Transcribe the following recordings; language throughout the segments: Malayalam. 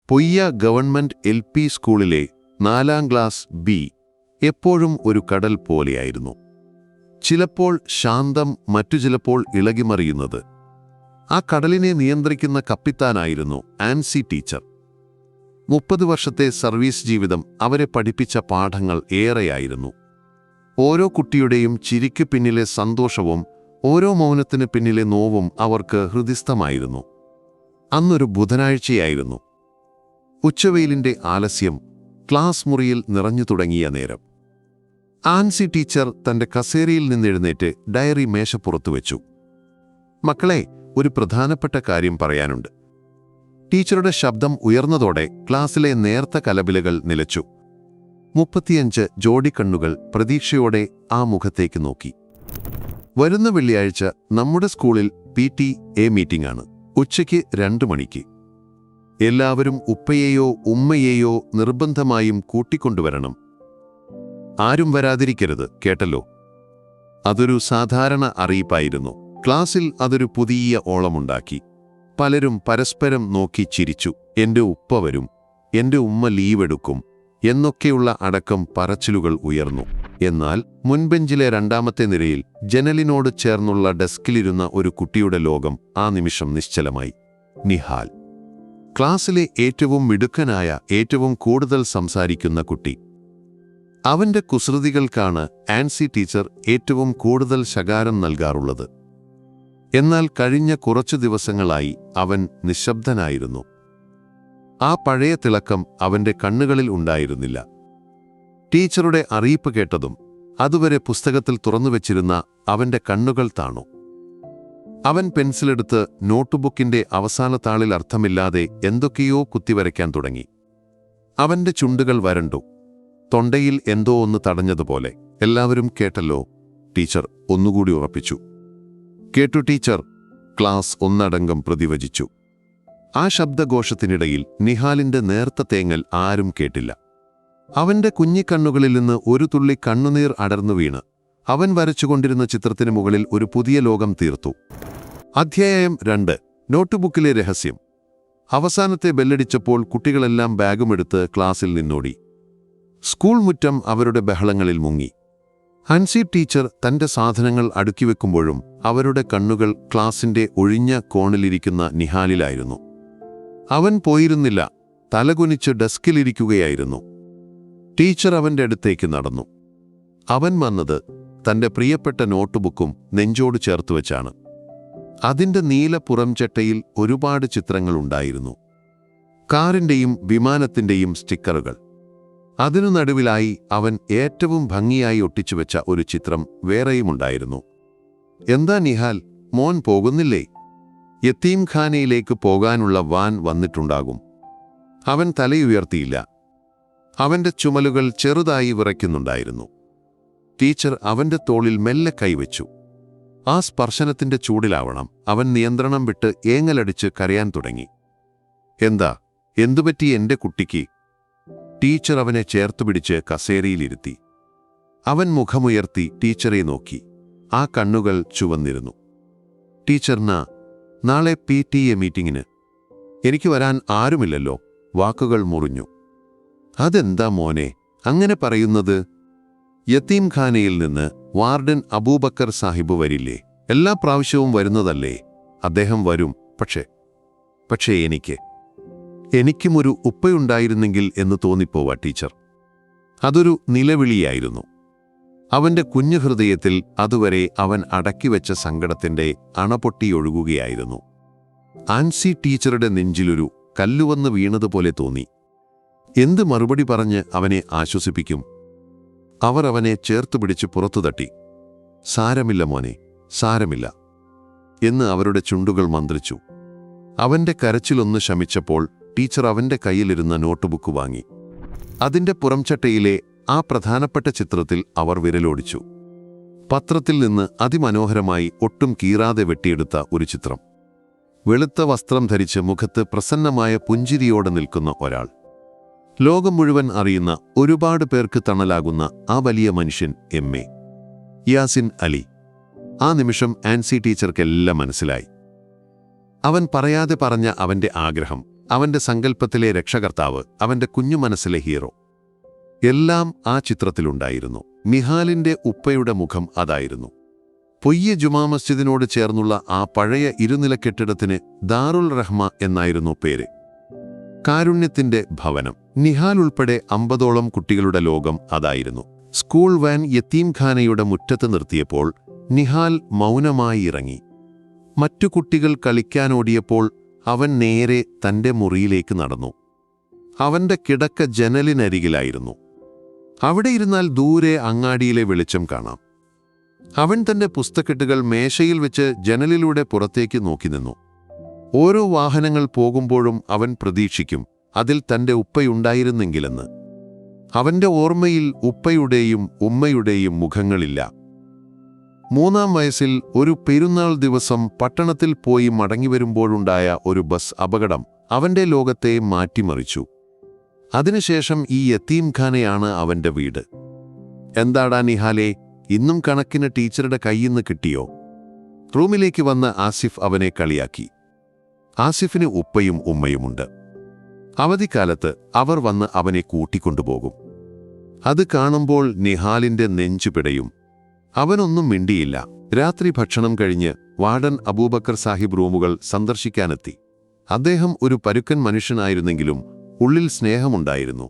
പൊയ്യ ഗവൺമെന്റ് LP സ്കൂളിലെ 4ാം ക്ലാസ് ബി എപ്പോഴും ഒരു കടൽ പോലെയായിരുന്നു. ചിലപ്പോൾ ശാന്തം, മറ്റു ചിലപ്പോൾ ഇളകിമറിയുന്നത്. ആ കടലിനെ നിയന്ത്രിക്കുന്ന കപ്പിത്താനായിരുന്നു ആൻസി ടീച്ചർ. 30 വർഷത്തെ സർവീസ് ജീവിതം അവരെ പഠിപ്പിച്ച പാഠങ്ങൾ ഏറെയായിരുന്നു. ഓരോ കുട്ടിയുടെയും ചിരിക്ക് പിന്നിലെ സന്തോഷവും ഓരോ മൗനത്തിന് പിന്നിലെ നോവും അവർക്ക് ഹൃദിസ്ഥമായിരുന്നു. അന്നൊരു ബുധനാഴ്ചയായിരുന്നു. ഉച്ചവെയിലിന്റെ ആലസ്യം ക്ലാസ് മുറിയിൽ നിറഞ്ഞു തുടങ്ങിയ നേരം. ആൻസി ടീച്ചർ തന്റെ കസേരയിൽ നിന്നെഴുന്നേറ്റ് ഡയറി മേശപ്പുറത്തു വെച്ചു. മക്കളെ, ഒരു പ്രധാനപ്പെട്ട കാര്യം പറയാനുണ്ട്. ടീച്ചറുടെ ശബ്ദം ഉയർന്നതോടെ ക്ലാസ്സിലെ നേർത്ത കലപിലകൾ നിലച്ചു. 35 ജോഡിക്കണ്ണുകൾ പ്രതീക്ഷയോടെ ആ മുഖത്തേക്ക് നോക്കി. വരുന്ന വെള്ളിയാഴ്ച നമ്മുടെ സ്കൂളിൽ PTA മീറ്റിംഗ് ആണ്. ഉച്ചയ്ക്ക് 2 മണിക്ക്. എല്ലാവരും ഉപ്പയെയോ ഉമ്മയെയോ നിർബന്ധമായും കൂട്ടിക്കൊണ്ടുവരണം. ആരും വരാതിരിക്കരുത്, കേട്ടല്ലോ. അതൊരു സാധാരണ അറിയിപ്പായിരുന്നു. ക്ലാസ്സിൽ അതൊരു പുതിയ ഓളമുണ്ടാക്കി. പലരും പരസ്പരം നോക്കി ചിരിച്ചു. എന്റെ ഉപ്പ വരും, എന്റെ ഉമ്മ ലീവെടുക്കും എന്നൊക്കെയുള്ള അടക്കം പറച്ചിലുകൾ ഉയർന്നു. എന്നാൽ മുൻബെഞ്ചിലെ 2ാമത്തെ നിരയിൽ ജനലിനോട് ചേർന്നുള്ള ഡെസ്കിലിരുന്ന ഒരു കുട്ടിയുടെ ലോകം ആ നിമിഷം നിശ്ചലമായി. നിഹാൽ. ക്ലാസ്സിലെ ഏറ്റവും മിടുക്കനായ, ഏറ്റവും കൂടുതൽ സംസാരിക്കുന്ന കുട്ടി. അവന്റെ കുസൃതികൾക്കാണ് ആൻസി ടീച്ചർ ഏറ്റവും കൂടുതൽ ശകാരം നൽകാറുള്ളത്. എന്നാൽ കഴിഞ്ഞ കുറച്ചു ദിവസങ്ങളായി അവൻ നിശബ്ദനായിരുന്നു. ആ പഴയ തിളക്കം അവന്റെ കണ്ണുകളിൽ ഉണ്ടായിരുന്നില്ല. ടീച്ചറുടെ അറിയിപ്പ് കേട്ടതും അതുവരെ പുസ്തകത്തിൽ തുറന്നുവെച്ചിരുന്ന അവന്റെ കണ്ണുകൾ താണു. അവൻ പെൻസിലെടുത്ത് നോട്ട്ബുക്കിന്റെ അവസാന താളിൽ അർത്ഥമില്ലാതെ എന്തൊക്കെയോ കുത്തിവരയ്ക്കാൻ തുടങ്ങി. അവന്റെ ചുണ്ടുകൾ വരണ്ടു. തൊണ്ടയിൽ എന്തോ ഒന്ന് തടഞ്ഞതുപോലെ. എല്ലാവരും കേട്ടല്ലോ, ടീച്ചർ ഒന്നുകൂടി ഉറപ്പിച്ചു. കേട്ടു ടീച്ചർ, ക്ലാസ് ഒന്നടങ്കം പ്രതിവചിച്ചു. ആ ശബ്ദഘോഷത്തിനിടയിൽ നിഹാലിന്റെ നേർത്ത തേങ്ങൽ ആരും കേട്ടില്ല. അവന്റെ കുഞ്ഞിക്കണ്ണുകളിൽ നിന്ന് ഒരു തുള്ളി കണ്ണുനീർ അടർന്നു വീണ് അവൻ വരച്ചുകൊണ്ടിരുന്ന ചിത്രത്തിന് മുകളിൽ ഒരു പുതിയ ലോകം തീർത്തു. അധ്യായം 2. നോട്ട്ബുക്കിലെ രഹസ്യം. അവസാനത്തെ ബെല്ലടിച്ചപ്പോൾ കുട്ടികളെല്ലാം ബാഗുമെടുത്ത് ക്ലാസ്സിൽ നിന്നോടി. സ്കൂൾ മുറ്റം അവരുടെ ബഹളങ്ങളിൽ മുങ്ങി. ആൻസി ടീച്ചർ തന്റെ സാധനങ്ങൾ അടുക്കിവെക്കുമ്പോഴും അവരുടെ കണ്ണുകൾ ക്ലാസിന്റെ ഒഴിഞ്ഞ കോണിലിരിക്കുന്ന നിഹാലിലായിരുന്നു. അവൻ പോയിരുന്നില്ല. തലകുനിച്ച് ഡെസ്കിലിരിക്കുകയായിരുന്നു. ടീച്ചർ അവന്റെ അടുത്തേക്ക് നടന്നു. അവൻ വന്നത് തന്റെ പ്രിയപ്പെട്ട നോട്ട്ബുക്കും നെഞ്ചോട് ചേർത്തുവെച്ചാണ്. അതിന്റെ നീല പുറംചട്ടയിൽ ഒരുപാട് ചിത്രങ്ങളുണ്ടായിരുന്നു. കാറിന്റെയും വിമാനത്തിന്റെയും സ്റ്റിക്കറുകൾ. അതിനു നടുവിലായി അവൻ ഏറ്റവും ഭംഗിയായി ഒട്ടിച്ചുവെച്ച ഒരു ചിത്രം വേറെയുമുണ്ടായിരുന്നു. എന്താ നിഹാൽ, മോൻ പോകുന്നില്ലേ? യത്തീംഖാനയിലേക്ക് പോകാനുള്ള വാൻ വന്നിട്ടുണ്ടാകും. അവൻ തലയുയർത്തിയില്ല. അവന്റെ ചുമലുകൾ ചെറുതായി വിറയ്ക്കുന്നുണ്ടായിരുന്നു. ടീച്ചർ അവന്റെ തോളിൽ മെല്ലെ കൈവച്ചു. ആ സ്പർശനത്തിന്റെ ചൂടിലാവണം അവൻ നിയന്ത്രണം വിട്ട് ഏങ്ങലടിച്ച് കരയാൻ തുടങ്ങി. എന്താ, എന്തുപറ്റി എന്റെ കുട്ടിക്ക്? ടീച്ചർ അവനെ ചേർത്തുപിടിച്ച് കസേരയിലിരുത്തി. അവൻ മുഖമുയർത്തി ടീച്ചറെ നോക്കി. ആ കണ്ണുകൾ ചുവന്നിരുന്നു. ടീച്ചറിന് നാളെ PTA മീറ്റിങ്ങിന്. എനിക്ക് വരാൻ ആരുമില്ലല്ലോ. വാക്കുകൾ മുറിഞ്ഞു. അതെന്താ മോനെ അങ്ങനെ പറയുന്നത്? യത്തീംഖാനയിൽ നിന്ന് വാർഡൻ അബൂബക്കർ സാഹിബ് വരില്ലേ? എല്ലാ പ്രാവശ്യവും വരുന്നതല്ലേ? അദ്ദേഹം വരും. പക്ഷേ എനിക്കും ഒരു ഉപ്പയുണ്ടായിരുന്നെങ്കിൽ എന്ന് തോന്നിപ്പോവാ ടീച്ചർ. അതൊരു നിലവിളിയായിരുന്നു. അവന്റെ കുഞ്ഞു ഹൃദയത്തിൽ അതുവരെ അവൻ അടക്കിവെച്ച സങ്കടത്തിന്റെ അണപൊട്ടിയൊഴുകുകയായിരുന്നു. ആൻസി ടീച്ചറുടെ നെഞ്ചിലൊരു കല്ലുവന്ന് വീണതുപോലെ തോന്നി. എന്ത് മറുപടി പറഞ്ഞ് അവനെ ആശ്വസിപ്പിക്കും? അവർ അവനെ ചേർത്തുപിടിച്ച് പുറത്തുതട്ടി. സാരമില്ല മോനെ, സാരമില്ല എന്ന് അവരുടെ ചുണ്ടുകൾ മന്ത്രിച്ചു. അവന്റെ കരച്ചിലൊന്ന് ശമിച്ചപ്പോൾ ടീച്ചർ അവന്റെ കയ്യിലിരുന്ന നോട്ട്ബുക്ക് വാങ്ങി. അതിന്റെ പുറംചട്ടയിലെ ആ പ്രധാനപ്പെട്ട ചിത്രത്തിൽ അവർ വിരലോടിച്ചു. പത്രത്തിൽ നിന്ന് അതിമനോഹരമായി ഒട്ടും കീറാതെ വെട്ടിയെടുത്ത ഒരു ചിത്രം. വെളുത്ത വസ്ത്രം ധരിച്ച് മുഖത്ത് പ്രസന്നമായ പുഞ്ചിരിയോടെ നിൽക്കുന്ന ഒരാൾ. ലോകം മുഴുവൻ അറിയുന്ന ഒരുപാട് പേർക്ക് തണലാകുന്ന ആ വലിയ മനുഷ്യൻ MA യാസിൻ അലി. ആ നിമിഷം ആൻസി ടീച്ചർക്കെല്ലാം മനസ്സിലായി. അവൻ പറയാതെ പറഞ്ഞ അവന്റെ ആഗ്രഹം, അവന്റെ സങ്കല്പത്തിലെ രക്ഷകർത്താവ്, അവന്റെ കുഞ്ഞു മനസ്സിലെ ഹീറോ. എല്ലാം ആ ചിത്രത്തിലുണ്ടായിരുന്നു. നിഹാലിന്റെ ഉപ്പയുടെ മുഖം അതായിരുന്നു. പൊയ്യ ജുമാ മസ്ജിദിനോട് ചേർന്നുള്ള ആ പഴയ ഇരുനില കെട്ടിടത്തിന് ദാറുൽ റഹ്മ എന്നായിരുന്നു പേര്. കാരുണ്യത്തിന്റെ ഭവനം. നിഹാൽ ഉൾപ്പെടെ 50ഓളം കുട്ടികളുടെ ലോകം അതായിരുന്നു. സ്കൂൾ വാൻ യത്തീംഖാനയുടെ മുറ്റത്ത് നിർത്തിയപ്പോൾ നിഹാൽ മൗനമായി ഇറങ്ങി. മറ്റു കുട്ടികൾ കളിക്കാനോടിയപ്പോൾ അവൻ നേരെ തന്റെ മുറിയിലേക്ക് നടന്നു. അവന്റെ കിടക്ക ജനലിനരികിലായിരുന്നു. അവിടെ ഇരുന്നാൽ ദൂരെ അങ്ങാടിയിലെ വെളിച്ചം കാണാം. അവൻ തന്റെ പുസ്തകക്കെട്ടുകൾ മേശയിൽ വെച്ച് ജനലിലൂടെ പുറത്തേക്ക് നോക്കി നിന്നു. ഓരോ വാഹനങ്ങൾ പോകുമ്പോഴും അവൻ പ്രതീക്ഷിക്കും, അതിൽ തന്റെ ഉപ്പയുണ്ടായിരുന്നെങ്കിലെന്ന്. അവന്റെ ഓർമ്മയിൽ ഉപ്പയുടെയും ഉമ്മയുടെയും മുഖങ്ങളില്ല. 3-ാം വയസ്സിൽ ഒരു പെരുന്നാൾ ദിവസം പട്ടണത്തിൽ പോയി മടങ്ങിവരുമ്പോഴുണ്ടായ ഒരു ബസ് അപകടം അവന്റെ ലോകത്തെ മാറ്റിമറിച്ചു. അതിനുശേഷം ഈ യത്തീംഖാനയാണ് അവന്റെ വീട്. എന്താടാ നിഹാലേ, ഇന്നും കണക്കിന് ടീച്ചറുടെ കയ്യിന്ന് കിട്ടിയോ? റൂമിലേക്ക് വന്ന ആസിഫ് അവനെ കളിയാക്കി. ആസിഫിന് ഉപ്പയും ഉമ്മയുമുണ്ട്. അവധിക്കാലത്ത് അവർ വന്ന് അവനെ കൂട്ടിക്കൊണ്ടുപോകും. അത് കാണുമ്പോൾ നിഹാലിന്റെ നെഞ്ചു പിടയും. അവനൊന്നും മിണ്ടിയില്ല. രാത്രി ഭക്ഷണം കഴിഞ്ഞ് വാർഡൻ അബൂബക്കർ സാഹിബ് റൂമുകൾ സന്ദർശിക്കാനെത്തി. അദ്ദേഹം ഒരു പരുക്കൻ മനുഷ്യനായിരുന്നെങ്കിലും ഉള്ളിൽ സ്നേഹമുണ്ടായിരുന്നു.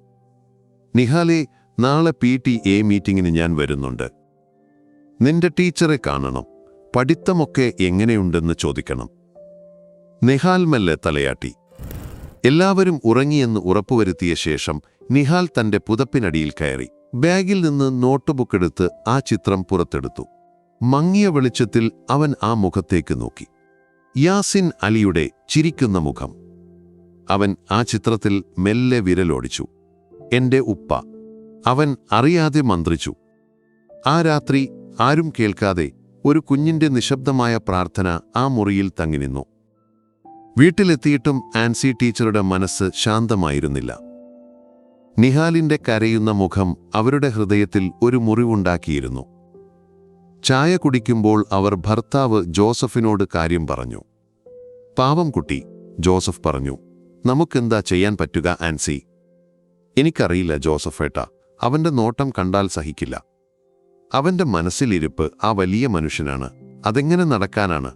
നിഹാലേ, നാളെ PTA മീറ്റിംഗിന് ഞാൻ വരുന്നുണ്ട്. നിന്റെ ടീച്ചറെ കാണണം. പഠിത്തമൊക്കെ എങ്ങനെയുണ്ടെന്ന് ചോദിക്കണം. നിഹാൽ മെല്ലെ തലയാട്ടി. എല്ലാവരും ഉറങ്ങിയെന്ന് ഉറപ്പുവരുത്തിയ ശേഷം നിഹാൽ തന്റെ പുതപ്പിനടിയിൽ കയറി. ബാഗിൽ നിന്ന് നോട്ട്ബുക്കെടുത്ത് ആ ചിത്രം പുറത്തെടുത്തു. മങ്ങിയ വെളിച്ചത്തിൽ അവൻ ആ മുഖത്തേക്ക് നോക്കി. യാസിൻ അലിയുടെ ചിരിക്കുന്ന മുഖം. അവൻ ആ ചിത്രത്തിൽ മെല്ലെ വിരലോടിച്ചു. എന്റെ ഉപ്പ. അവൻ അറിയാതെ മന്ത്രിച്ചു. ആ രാത്രി ആരും കേൾക്കാതെ ഒരു കുഞ്ഞിന്റെ നിശബ്ദമായ പ്രാർത്ഥന ആ മുറിയിൽ തങ്ങി നിന്നു. വീട്ടിലെത്തിയിട്ടും ആൻസി ടീച്ചറുടെ മനസ്സ് ശാന്തമായിരുന്നില്ല. നിഹാലിന്റെ കരയുന്ന മുഖം അവരുടെ ഹൃദയത്തിൽ ഒരു മുറിവുണ്ടാക്കിയിരുന്നു. ചായ കുടിക്കുമ്പോൾ അവർ ഭർത്താവ് ജോസഫിനോട് കാര്യം പറഞ്ഞു. പാവം കുട്ടി, ജോസഫ് പറഞ്ഞു. നമുക്കെന്താ ചെയ്യാൻ പറ്റുക ആൻസി? എനിക്കറിയില്ല ജോസഫേട്ടാ, അവന്റെ നോട്ടം കണ്ടാൽ സഹിക്കില്ല. അവന്റെ മനസ്സിലിരിപ്പ് ആ വലിയ മനുഷ്യനാണ്. അതെങ്ങനെ നടക്കാനാണ്?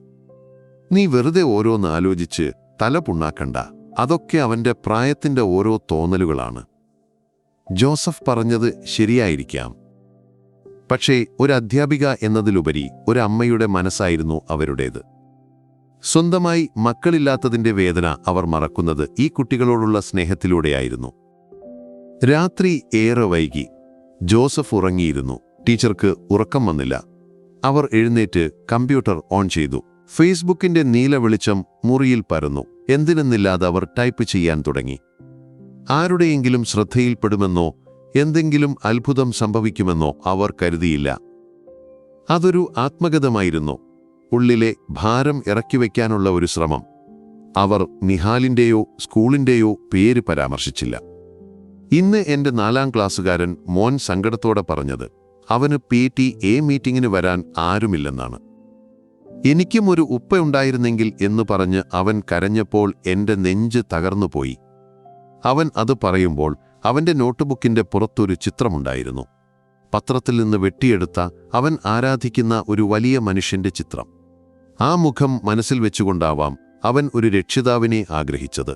നീ വെറുതെ ഓരോന്ന് ആലോചിച്ച് തല പുണ്ണാക്കണ്ട. അതൊക്കെ അവന്റെ പ്രായത്തിന്റെ ഓരോ തോന്നലുകളാണ്. ജോസഫ് പറഞ്ഞത് ശരിയായിരിക്കാം. പക്ഷേ ഒരു അധ്യാപിക എന്നതിലുപരി ഒരു അമ്മയുടെ മനസ്സായിരുന്നു അവരുടേത്. സ്വന്തമായി മക്കളില്ലാത്തതിന്റെ വേദന അവർ മറക്കുന്നത് ഈ കുട്ടികളോടുള്ള സ്നേഹത്തിലൂടെയായിരുന്നു. രാത്രി ഏറെ വൈകി. ജോസഫ് ഉറങ്ങിയിരുന്നു. ടീച്ചർക്ക് ഉറക്കം വന്നില്ല. അവർ എഴുന്നേറ്റ് കമ്പ്യൂട്ടർ ഓൺ ചെയ്തു. ഫേസ്ബുക്കിന്റെ നീല വെളിച്ചം മുറിയിൽ പരന്നു. എന്തിനെന്നില്ലാതെ അവർ ടൈപ്പ് ചെയ്യാൻ തുടങ്ങി. ആരുടെയെങ്കിലും ശ്രദ്ധയിൽപ്പെടുമെന്നോ എന്തെങ്കിലും അത്ഭുതം സംഭവിക്കുമെന്നോ അവർ കരുതിയില്ല. അതൊരു ആത്മഗതമായിരുന്നു. ഉള്ളിലെ ഭാരം ഇറക്കിവെക്കാനുള്ള ഒരു ശ്രമം. അവർ നിഹാലിന്റെയോ സ്കൂളിന്റെയോ പേര് പരാമർശിച്ചില്ല. ഇന്ന് എന്റെ 4-ാം ക്ലാസ്സുകാരൻ മോൻ സങ്കടത്തോടെ പറഞ്ഞത് അവന് PTA മീറ്റിംഗിന് വരാൻ ആരുമില്ലെന്നാണ്. എനിക്കും ഒരു ഉപ്പയുണ്ടായിരുന്നെങ്കിൽ എന്ന് പറഞ്ഞ് അവൻ കരഞ്ഞപ്പോൾ എന്റെ നെഞ്ച് തകർന്നുപോയി. അവൻ അത് പറയുമ്പോൾ അവന്റെ നോട്ട്ബുക്കിന്റെ പുറത്തൊരു ചിത്രമുണ്ടായിരുന്നു. പത്രത്തിൽ നിന്ന് വെട്ടിയെടുത്ത അവൻ ആരാധിക്കുന്ന ഒരു വലിയ മനുഷ്യന്റെ ചിത്രം. ആ മുഖം മനസ്സിൽ വെച്ചുകൊണ്ടാവാം അവൻ ഒരു രക്ഷിതാവിനെ ആഗ്രഹിച്ചത്.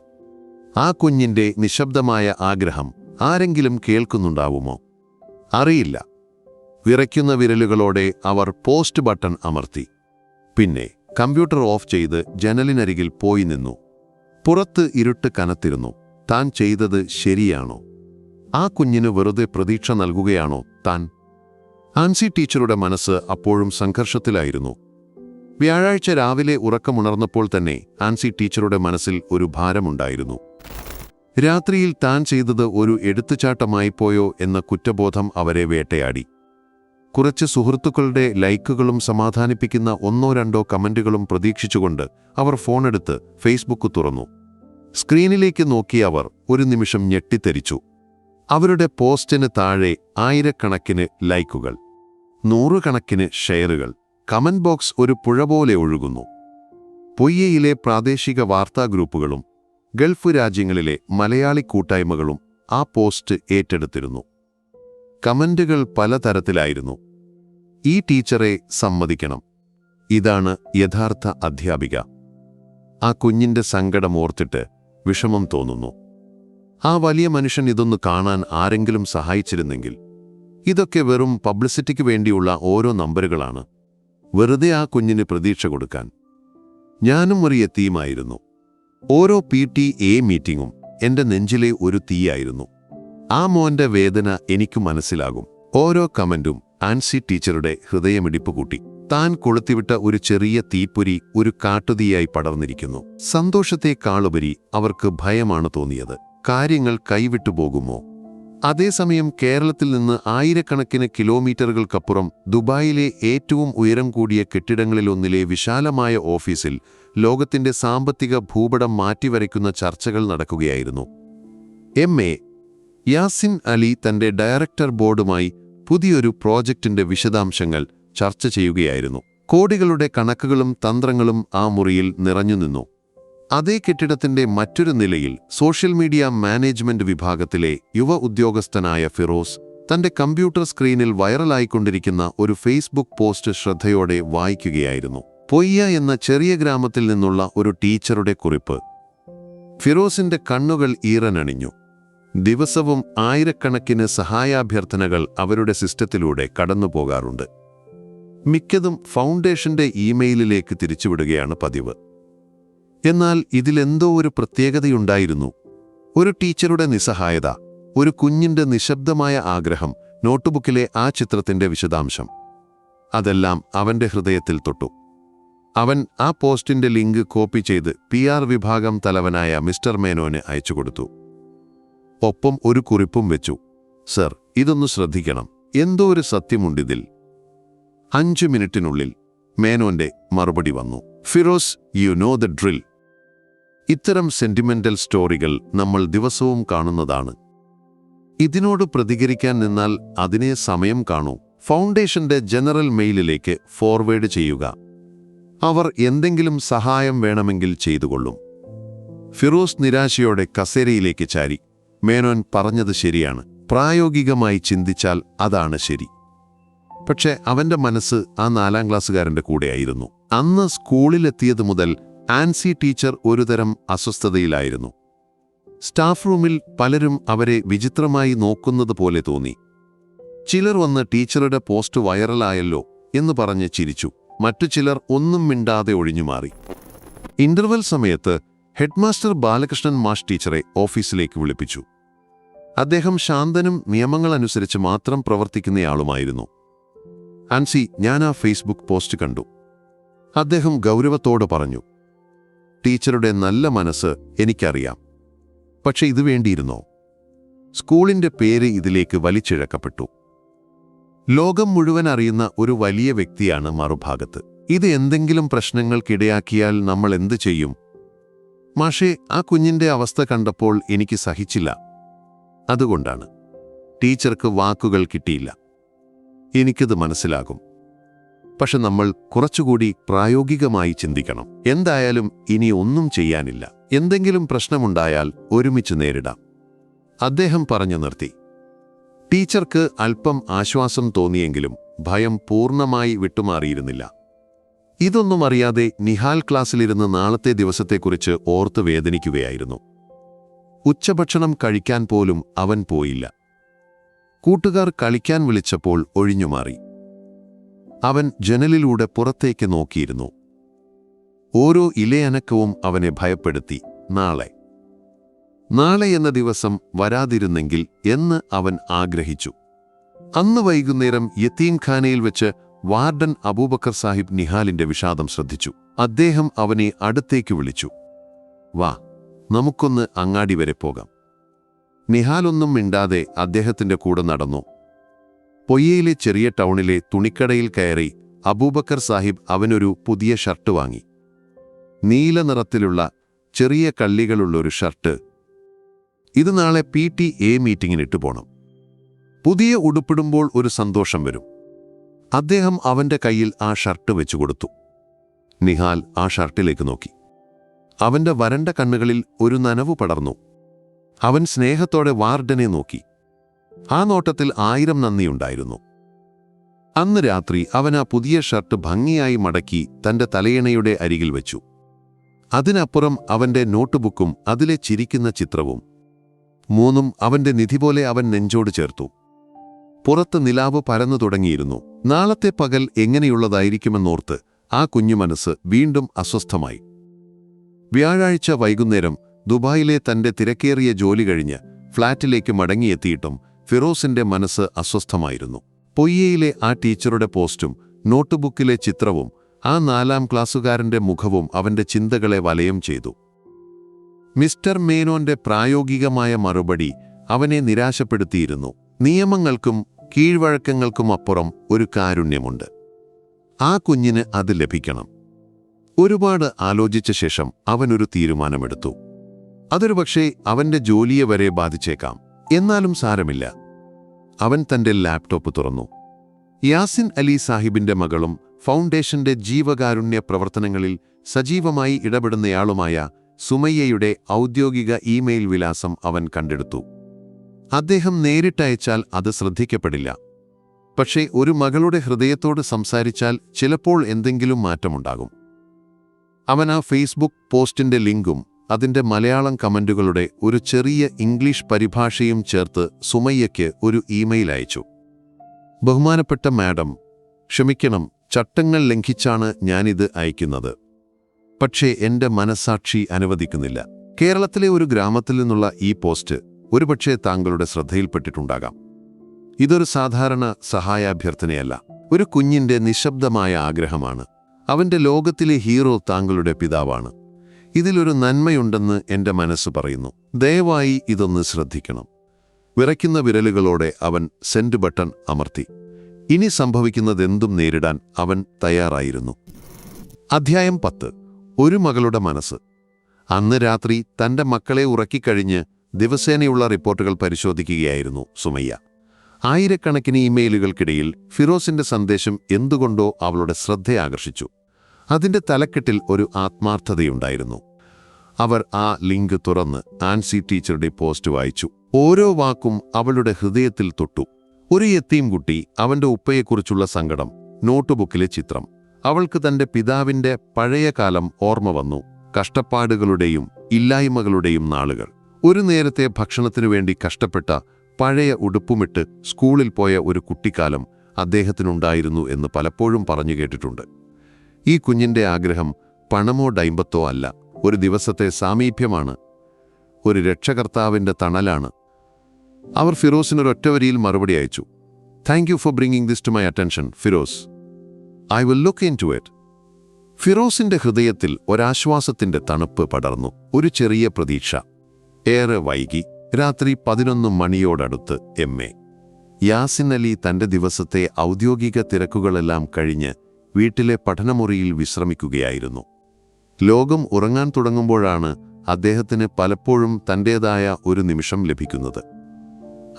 ആ കുഞ്ഞിന്റെ നിശബ്ദമായ ആഗ്രഹം ആരെങ്കിലും കേൾക്കുന്നുണ്ടാവുമോ? അറിയില്ല. വിറയ്ക്കുന്ന വിരലുകളോടെ അവർ പോസ്റ്റ് ബട്ടൺ അമർത്തി. പിന്നെ കമ്പ്യൂട്ടർ ഓഫ് ചെയ്ത് ജനലിനരികിൽ പോയി നിന്നു. പുറത്ത് ഇരുട്ട് കനത്തിരുന്നു. താൻ ചെയ്തത് ശരിയാണോ? ആ കുഞ്ഞിന് വെറുതെ പ്രതീക്ഷ നൽകുകയാണോ താൻ? ആൻസി ടീച്ചറുടെ മനസ്സ് അപ്പോഴും സംഘർഷത്തിലായിരുന്നു. വ്യാഴാഴ്ച രാവിലെ ഉറക്കമുണർന്നപ്പോൾ തന്നെ ആൻസി ടീച്ചറുടെ മനസ്സിൽ ഒരു ഭാരമുണ്ടായിരുന്നു. രാത്രിയിൽ താൻ ചെയ്തത് ഒരു എടുത്തുചാട്ടമായിപ്പോയോ എന്ന കുറ്റബോധം അവരെ വേട്ടയാടി. കുറച്ച് സുഹൃത്തുക്കളുടെ ലൈക്കുകളും സമാധാനിപ്പിക്കുന്ന 1-2 കമന്റുകളും പ്രതീക്ഷിച്ചുകൊണ്ട് അവർ ഫോണെടുത്ത് ഫേസ്ബുക്ക് തുറന്നു. സ്ക്രീനിലേക്ക് നോക്കിയ അവർ ഒരു നിമിഷം ഞെട്ടിത്തെറിച്ചു. അവരുടെ പോസ്റ്റിന് താഴെ ആയിരക്കണക്കിന് ലൈക്കുകൾ, 100 കണക്കിന് ഷെയറുകൾ. കമന്റ് ബോക്സ് ഒരു പുഴ പോലെ ഒഴുകുന്നു. പൊയ്യയിലെ പ്രാദേശിക വാർത്താ ഗ്രൂപ്പുകളും ഗൾഫ് രാജ്യങ്ങളിലെ മലയാളി കൂട്ടായ്മകളും ആ പോസ്റ്റ് ഏറ്റെടുത്തിരുന്നു. കമന്റുകൾ പലതരത്തിലായിരുന്നു. ഈ ടീച്ചറെ സമ്മതിക്കണം, ഇതാണ് യഥാർത്ഥ അധ്യാപിക. ആ കുഞ്ഞിന്റെ സങ്കടമോർത്തിട്ട് വിഷമം തോന്നുന്നു. ആ വലിയ മനുഷ്യൻ ഇതൊന്ന് കാണാൻ ആരെങ്കിലും സഹായിച്ചിരുന്നെങ്കിൽ. ഇതൊക്കെ വെറും പബ്ലിസിറ്റിക്ക് വേണ്ടിയുള്ള ഓരോ നമ്പറുകളാണ്, വെറുതെ ആ കുഞ്ഞിന് പ്രതീക്ഷ കൊടുക്കാൻ. ഞാനും ഒരു യതീമായിരുന്നു. ഓരോ PTA മീറ്റിംഗും എൻ്റെ നെഞ്ചിലെ ഒരു തീയായിരുന്നു. ആ മോന്റെ വേദന എനിക്ക് മനസ്സിലാകും. ഓരോ കമന്റും ആൻസി ടീച്ചറുടെ ഹൃദയമിടിപ്പ് കൂട്ടി. താൻ കൊളുത്തിവിട്ട ഒരു ചെറിയ തീപ്പൊരി ഒരു കാട്ടുതീയായി പടർന്നിരിക്കുന്നു. സന്തോഷത്തെക്കാളുപരി അവർക്ക് ഭയമാണ് തോന്നിയത്. കാര്യങ്ങൾ കൈവിട്ടുപോകുമോ? അതേസമയം കേരളത്തിൽ നിന്ന് ആയിരക്കണക്കിന് കിലോമീറ്ററുകൾക്കപ്പുറം ദുബായിലെ ഏറ്റവും ഉയരം കൂടിയ കെട്ടിടങ്ങളിലൊന്നിലെ വിശാലമായ ഓഫീസിൽ ലോകത്തിന്റെ സാമ്പത്തിക ഭൂപടം മാറ്റിവരയ്ക്കുന്ന ചർച്ചകൾ നടക്കുകയായിരുന്നു. MA യാസിൻ അലി തന്റെ ഡയറക്ടർ ബോർഡുമായി പുതിയൊരു പ്രോജക്റ്റിന്റെ വിശദാംശങ്ങൾ ചർച്ച ചെയ്യുകയായിരുന്നു. കോടികളുടെ കണക്കുകളും തന്ത്രങ്ങളും ആ മുറിയിൽ നിറഞ്ഞുനിന്നു. അതേ കെട്ടിടത്തിന്റെ മറ്റൊരു നിലയിൽ സോഷ്യൽ മീഡിയ മാനേജ്മെന്റ് വിഭാഗത്തിലെ യുവ ഉദ്യോഗസ്ഥനായ ഫിറോസ് തന്റെ കമ്പ്യൂട്ടർ സ്ക്രീനിൽ വൈറലായിക്കൊണ്ടിരിക്കുന്ന ഒരു ഫേസ്ബുക്ക് പോസ്റ്റ് ശ്രദ്ധയോടെ വായിക്കുകയായിരുന്നു. പൊയ്യ എന്ന ചെറിയ ഗ്രാമത്തിൽ നിന്നുള്ള ഒരു ടീച്ചറുടെ കുറിപ്പ്. ഫിറോസിന്റെ കണ്ണുകൾ ഈറനണിഞ്ഞു. ദിവസവും ആയിരക്കണക്കിന് സഹായാഭ്യർത്ഥനകൾ അവരുടെ സിസ്റ്റത്തിലൂടെ കടന്നുപോകാറുണ്ട്. മിക്കതും ഫൗണ്ടേഷന്റെ ഇമെയിലിലേക്ക് തിരിച്ചുവിടുകയാണ് പതിവ്. എന്നാൽ ഇതിലെന്തോ ഒരു പ്രത്യേകതയുണ്ടായിരുന്നു. ഒരു ടീച്ചറുടെ നിസ്സഹായത, ഒരു കുഞ്ഞിന്റെ നിശബ്ദമായ ആഗ്രഹം, നോട്ട്ബുക്കിലെ ആ ചിത്രത്തിന്റെ വിശദാംശം, അതെല്ലാം അവന്റെ ഹൃദയത്തിൽ തൊട്ടു. അവൻ ആ പോസ്റ്റിന്റെ ലിങ്ക് കോപ്പി ചെയ്ത് PR വിഭാഗം തലവനായ മിസ്റ്റർ മേനോന് അയച്ചുകൊടുത്തു. ഒപ്പം ഒരു കുറിപ്പും വെച്ചു. സർ, ഇതൊന്ന് ശ്രദ്ധിക്കണം, എന്തോ ഒരു സത്യമുണ്ടിതിൽ. 5 മിനിറ്റിനുള്ളിൽ മേനോന്റെ മറുപടി വന്നു. Firoz, you know the drill. ഇത്തരം സെന്റിമെന്റൽ സ്റ്റോറികൾ നമ്മൾ ദിവസവും കാണുന്നതാണ്. ഇതിനോട് പ്രതികരിക്കാൻ നിന്നാൽ അതിനെ സമയം കാണൂ. ഫൗണ്ടേഷന്റെ ജനറൽ മെയിലിലേക്ക് ഫോർവേഡ് ചെയ്യുക. അവർ എന്തെങ്കിലും സഹായം വേണമെങ്കിൽ ചെയ്തുകൊള്ളും. ഫിറോസ് നിരാശയോടെ കസേരയിലേക്ക് ചാരി. മേനോൻ പറഞ്ഞത് ശരിയാണ്, പ്രായോഗികമായി ചിന്തിച്ചാൽ അതാണ് ശരി. പക്ഷെ അവന്റെ മനസ്സ് ആ 4ാം ക്ലാസ്സുകാരന്റെ കൂടെയായിരുന്നു. അന്ന് സ്കൂളിലെത്തിയത് മുതൽ ആൻസി ടീച്ചർ ഒരുതരം അസ്വസ്ഥതയിലായിരുന്നു. സ്റ്റാഫ് റൂമിൽ പലരും അവരെ വിചിത്രമായി നോക്കുന്നത് പോലെ തോന്നി. ചിലർ വന്ന് ടീച്ചറുടെ പോസ്റ്റ് വൈറലായല്ലോ എന്ന് പറഞ്ഞ് ചിരിച്ചു. മറ്റു ചിലർ ഒന്നും മിണ്ടാതെ ഒഴിഞ്ഞുമാറി. ഇന്റർവെൽ സമയത്ത് ഹെഡ്മാസ്റ്റർ ബാലകൃഷ്ണൻ മാഷ് ടീച്ചറെ ഓഫീസിലേക്ക് വിളിപ്പിച്ചു. അദ്ദേഹം ശാന്തനും നിയമങ്ങളനുസരിച്ച് മാത്രം പ്രവർത്തിക്കുന്നയാളുമായിരുന്നു. ആൻസി, ഞാൻ ആ ഫേസ്ബുക്ക് പോസ്റ്റ് കണ്ടു. അദ്ദേഹം ഗൗരവത്തോടെ പറഞ്ഞു. ടീച്ചറുടെ നല്ല മനസ്സ് എനിക്കറിയാം. പക്ഷെ ഇത് വേണ്ടിയിരുന്നോ? സ്കൂളിന്റെ പേര് ഇതിലേക്ക് വലിച്ചിഴക്കപ്പെട്ടു. ലോകം മുഴുവൻ അറിയുന്ന ഒരു വലിയ വ്യക്തിയാണ് മറുഭാഗത്ത്. ഇത് എന്തെങ്കിലും പ്രശ്നങ്ങൾക്കിടയാക്കിയാൽ നമ്മൾ എന്തു ചെയ്യും? മാഷേ, ആ കുഞ്ഞിന്റെ അവസ്ഥ കണ്ടപ്പോൾ എനിക്ക് സഹിച്ചില്ല. അതുകൊണ്ടാണ്. ടീച്ചർക്ക് വാക്കുകൾ കിട്ടിയില്ല. എനിക്കത് മനസ്സിലാകും. പക്ഷെ നമ്മൾ കുറച്ചുകൂടി പ്രായോഗികമായി ചിന്തിക്കണം. എന്തായാലും ഇനി ഒന്നും ചെയ്യാനില്ല. എന്തെങ്കിലും പ്രശ്നമുണ്ടായാൽ ഒരുമിച്ച് നേരിടാം. അദ്ദേഹം പറഞ്ഞു നിർത്തി. ടീച്ചർക്ക് അല്പം ആശ്വാസം തോന്നിയെങ്കിലും ഭയം പൂർണ്ണമായി വിട്ടുമാറിയിരുന്നില്ല. ഇതൊന്നും അറിയാതെ നിഹാൽ ക്ലാസ്സിലിരുന്ന് നാളത്തെ ദിവസത്തെക്കുറിച്ച് ഓർത്ത് വേദനിക്കുകയായിരുന്നു. ഉച്ചഭക്ഷണം കഴിക്കാൻ പോലും അവൻ പോയില്ല. കൂട്ടുകാർ കളിക്കാൻ വിളിച്ചപ്പോൾ ഒഴിഞ്ഞുമാറി. അവൻ ജനലിലൂടെ പുറത്തേക്ക് നോക്കിയിരുന്നു. ഓരോ ഇലയനക്കവും അവനെ ഭയപ്പെടുത്തി. നാളെ എന്ന ദിവസം വരാതിരുന്നെങ്കിൽ എന്ന് അവൻ ആഗ്രഹിച്ചു. അന്ന് വൈകുന്നേരം യതീംഖാനയിൽ വെച്ച് വാർഡൻ അബൂബക്കർ സാഹിബ് നിഹാലിന്റെ വിഷാദം ശ്രദ്ധിച്ചു. അദ്ദേഹം അവനെ അടുത്തേക്ക് വിളിച്ചു. വാ, നമുക്കൊന്ന് അങ്ങാടി വരെ പോകാം. നിഹാലൊന്നും മിണ്ടാതെ അദ്ദേഹത്തിന്റെ കൂടെ നടന്നു. പൊയ്യയിലെ ചെറിയ ടൗണിലെ തുണിക്കടയിൽ കയറി അബൂബക്കർ സാഹിബ് അവനൊരു പുതിയ ഷർട്ട് വാങ്ങി. നീല നിറത്തിലുള്ള ചെറിയ കള്ളികളുള്ളൊരു ഷർട്ട്. ഇത് നാളെ PTA മീറ്റിങ്ങിനിട്ട് പോണം. പുതിയ ഉടുപ്പിടുമ്പോൾ ഒരു സന്തോഷം വരും. അദ്ദേഹം അവന്റെ കയ്യിൽ ആ ഷർട്ട് വെച്ചുകൊടുത്തു. നിഹാൽ ആ ഷർട്ടിലേക്ക് നോക്കി. അവന്റെ വരണ്ട കണ്ണുകളിൽ ഒരു നനവു പടർന്നു. അവൻ സ്നേഹത്തോടെ വാർഡനെ നോക്കി. ആ നോട്ടത്തിൽ 1000 നന്ദിയുണ്ടായിരുന്നു. അന്ന് രാത്രി അവൻ ആ പുതിയ ഷർട്ട് ഭംഗിയായി മടക്കി തന്റെ തലയണയുടെ അരികിൽ വെച്ചു. അതിനപ്പുറം അവന്റെ നോട്ട്ബുക്കും അതിലെ ചിരിക്കുന്ന ചിത്രവും. മൂന്നും അവന്റെ നിധി പോലെ അവൻ നെഞ്ചോട് ചേർത്തു. പുറത്ത് നിലാവ് പരന്നു തുടങ്ങിയിരുന്നു. നാളത്തെ പകൽ എങ്ങനെയുള്ളതായിരിക്കുമെന്നോർത്ത് ആ കുഞ്ഞു മനസ്സ് വീണ്ടും അസ്വസ്ഥമായി. വ്യാഴാഴ്ച വൈകുന്നേരം ദുബായിലെ തന്റെ തിരക്കേറിയ ജോലി കഴിഞ്ഞ് ഫ്ളാറ്റിലേക്ക് മടങ്ങിയെത്തിയിട്ടും ഫിറോസിന്റെ മനസ്സ് അസ്വസ്ഥമായിരുന്നു. പൊയ്യയിലെ ആ ടീച്ചറുടെ പോസ്റ്റും നോട്ട്ബുക്കിലെ ചിത്രവും ആ 4ാം ക്ലാസ്സുകാരന്റെ മുഖവും അവന്റെ ചിന്തകളെ വലയം ചെയ്തു. മിസ്റ്റർ മേനോന്റെ പ്രായോഗികമായ മറുപടി അവനെ നിരാശപ്പെടുത്തിയിരുന്നു. നിയമങ്ങൾക്കും കീഴ്വഴക്കങ്ങൾക്കും അപ്പുറം ഒരു കാരുണ്യമുണ്ട്. ആ കുഞ്ഞിന് അത് ലഭിക്കണം. ഒരുപാട് ആലോചിച്ച ശേഷം അവനൊരു തീരുമാനമെടുത്തു. അതൊരു പക്ഷേ അവന്റെ ജോലിയെ വരെ ബാധിച്ചേക്കാം. എന്നാലും സാരമില്ല. അവൻ തന്റെ ലാപ്ടോപ്പ് തുറന്നു. യാസിൻ അലി സാഹിബിന്റെ മകളും ഫൗണ്ടേഷന്റെ ജീവകാരുണ്യ പ്രവർത്തനങ്ങളിൽ സജീവമായി ഇടപെടുന്നയാളുമായ സുമയ്യയുടെ ഔദ്യോഗിക ഇമെയിൽ വിലാസം അവൻ കണ്ടെടുത്തു. അദ്ദേഹം നേരിട്ടയച്ചാൽ അത് ശ്രദ്ധിക്കപ്പെടില്ല. പക്ഷേ ഒരു മകളുടെ ഹൃദയത്തോട് സംസാരിച്ചാൽ ചിലപ്പോൾ എന്തെങ്കിലും മാറ്റമുണ്ടാകും. അവൻ ആ ഫേസ്ബുക്ക് പോസ്റ്റിന്റെ ലിങ്കും അതിന്റെ മലയാളം കമന്റുകളുടെ ഒരു ചെറിയ ഇംഗ്ലീഷ് പരിഭാഷയും ചേർത്ത് സുമയ്യയ്ക്ക് ഒരു ഇമെയിൽ അയച്ചു. ബഹുമാനപ്പെട്ട മാഡം, ക്ഷമിക്കണം, ചട്ടങ്ങൾ ലംഘിച്ചാണ് ഞാനിത് അയക്കുന്നത്. പക്ഷേ എന്റെ മനസ്സാക്ഷി അനുവദിക്കുന്നില്ല. കേരളത്തിലെ ഒരു ഗ്രാമത്തിൽ നിന്നുള്ള ഈ പോസ്റ്റ് ഒരുപക്ഷേ താങ്കളുടെ ശ്രദ്ധയിൽപ്പെട്ടിട്ടുണ്ടാകാം. ഇതൊരു സാധാരണ സഹായാഭ്യർത്ഥനയല്ല. ഒരു കുഞ്ഞിന്റെ നിശബ്ദമായ ആഗ്രഹമാണ്. അവന്റെ ലോകത്തിലെ ഹീറോ താങ്കളുടെ പിതാവാണ്. ഇതിലൊരു നന്മയുണ്ടെന്ന് എന്റെ മനസ്സ് പറയുന്നു. ദയവായി ഇതൊന്ന് ശ്രദ്ധിക്കണം. വിറയ്ക്കുന്ന വിരലുകളോടെ അവൻ സെൻഡ് ബട്ടൺ അമർത്തി. ഇനി സംഭവിക്കുന്നതെന്തും നേരിടാൻ അവൻ തയ്യാറായിരുന്നു. അധ്യായം 10. ഒരു മകളുടെ മനസ്സ്. അന്ന് രാത്രി തന്റെ മക്കളെ ഉറക്കിക്കഴിഞ്ഞ് ദിവസേനയുള്ള റിപ്പോർട്ടുകൾ പരിശോധിക്കുകയായിരുന്നു സുമയ്യ. ആയിരക്കണക്കിന് ഇമെയിലുകൾക്കിടയിൽ ഫിറോസിന്റെ സന്ദേശം എന്തുകൊണ്ടോ അവളുടെ ശ്രദ്ധയാകർഷിച്ചു. അതിന്റെ തലക്കെട്ടിൽ ഒരു ആത്മാർത്ഥതയുണ്ടായിരുന്നു. അവർ ആ ലിങ്ക് തുറന്ന് ആൻസി ടീച്ചറുടെ പോസ്റ്റ് വായിച്ചു. ഓരോ വാക്കും അവളുടെ ഹൃദയത്തിൽ തൊട്ടു. ഒരു യത്തീം കുട്ടി, അവന്റെ ഉപ്പയെക്കുറിച്ചുള്ള സങ്കടം, നോട്ട്ബുക്കിലെ ചിത്രം. അവൾക്ക് തന്റെ പിതാവിന്റെ പഴയ കാലം ഓർമ്മ വന്നു. കഷ്ടപ്പാടുകളുടെയും ഇല്ലായ്മകളുടെയും നാളുകൾ. ഒരു നേരത്തെ ഭക്ഷണത്തിനു വേണ്ടി കഷ്ടപ്പെട്ട പഴയ ഉടുപ്പുമിട്ട് സ്കൂളിൽ പോയ ഒരു കുട്ടിക്കാലം അദ്ദേഹത്തിനുണ്ടായിരുന്നു എന്ന് പലപ്പോഴും പറഞ്ഞു കേട്ടിട്ടുണ്ട്. ഈ കുഞ്ഞിന്റെ ആഗ്രഹം പണമോ ഡൈമ്പത്തോ അല്ല. ഒരു ദിവസത്തെ സാമീപ്യമാണ്. ഒരു രക്ഷകർത്താവിന്റെ തണലാണ്. അവർ ഫിറോസിനൊരൊറ്റവരിയിൽ മറുപടി അയച്ചു. Thank you for bringing this to my attention, Firoz. I will look into it. ഫിറോസിന്റെ ഹൃദയത്തിൽ ഒരാശ്വാസത്തിന്റെ തണുപ്പ് പടർന്നു. ഒരു ചെറിയ പ്രതീക്ഷ. ഏറെ വൈകി. രാത്രി 11 മണിയോടടുത്ത് എം.എ. യാസിൻ അലി തന്റെ ദിവസത്തെ ഔദ്യോഗിക തിരക്കുകളെല്ലാം കഴിഞ്ഞ് വീട്ടിലെ പഠനമുറിയിൽ വിശ്രമിക്കുകയായിരുന്നു. ലോകം ഉറങ്ങാൻ തുടങ്ങുമ്പോഴാണ് അദ്ദേഹത്തിന് പലപ്പോഴും തന്റേതായ ഒരു നിമിഷം ലഭിക്കുന്നത്.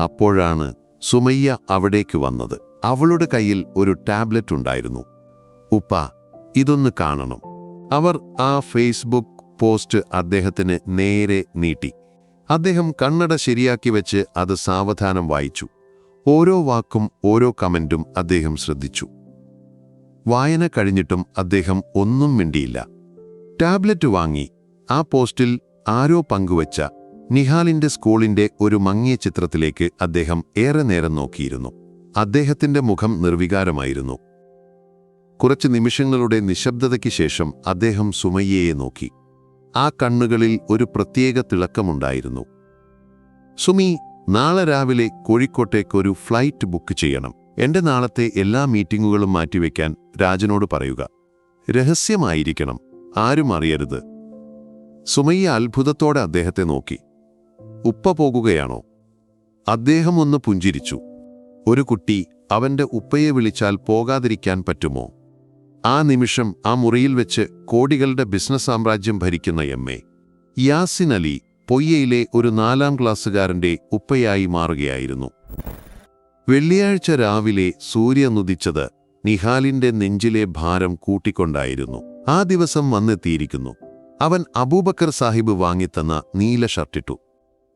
അപ്പോഴാണ് സുമയ്യ അവിടേക്ക് വന്നത്. അവളുടെ കയ്യിൽ ഒരു ടാബ്ലറ്റ് ഉണ്ടായിരുന്നു. ഉപ്പ, ഇതൊന്ന് കാണണം. അവർ ആ ഫേസ്ബുക്ക് പോസ്റ്റ് അദ്ദേഹത്തിന് നേരെ നീട്ടി. അദ്ദേഹം കണ്ണട ശരിയാക്കി വെച്ച് അത് സാവധാനം വായിച്ചു. ഓരോ വാക്കും ഓരോ കമന്റും അദ്ദേഹം ശ്രദ്ധിച്ചു. വായന കഴിഞ്ഞിട്ടും അദ്ദേഹം ഒന്നും മിണ്ടിയില്ല. ടാബ്ലറ്റ് വാങ്ങി. ആ പോസ്റ്റിൽ ആരോ പങ്കുവച്ച നിഹാലിന്റെ സ്കൂളിന്റെ ഒരു മങ്ങിയ ചിത്രത്തിലേക്ക് അദ്ദേഹം ഏറെ നേരം നോക്കിയിരുന്നു. അദ്ദേഹത്തിന്റെ മുഖം നിർവികാരമായിരുന്നു. കുറച്ച് നിമിഷങ്ങളുടെ നിശബ്ദതയ്ക്ക് ശേഷം അദ്ദേഹം സുമയ്യയെ നോക്കി. ആ കണ്ണുകളിൽ ഒരു പ്രത്യേക തിളക്കമുണ്ടായിരുന്നു. സുമി, നാളെ രാവിലെ കോഴിക്കോട്ടേക്കൊരു ഫ്ലൈറ്റ് ബുക്ക് ചെയ്യണം. എന്റെ നാളത്തെ എല്ലാ മീറ്റിംഗുകളും മാറ്റിവെക്കാൻ രാജനോട് പറയുക. രഹസ്യമായിരിക്കണം, ആരും അറിയരുത്. സുമയ്യ അത്ഭുതത്തോടെ അദ്ദേഹത്തെ നോക്കി. ഉപ്പ പോകുകയാണോ? അദ്ദേഹം ഒന്ന് പുഞ്ചിരിച്ചു. ഒരു കുട്ടി അവന്റെ ഉപ്പയെ വിളിച്ചാൽ പോകാതിരിക്കാൻ പറ്റുമോ? ആ നിമിഷം ആ മുറിയിൽ വെച്ച് കോടികളുടെ ബിസിനസ് സാമ്രാജ്യം ഭരിക്കുന്ന എം.എ. യാസിൻ അലി പൊയ്യയിലെ ഒരു 4ാം ക്ലാസ്സുകാരന്റെ ഉപ്പയായി മാറുകയായിരുന്നു. വെള്ളിയാഴ്ച രാവിലെ സൂര്യനുദിച്ചത് നിഹാലിന്റെ നെഞ്ചിലെ ഭാരം കൂട്ടിക്കൊണ്ടായിരുന്നു. ആ ദിവസം വന്നെത്തിയിരിക്കുന്നു. അവൻ അബൂബക്കർ സാഹിബ് വാങ്ങിത്തന്ന നീല ഷർട്ടിട്ടു.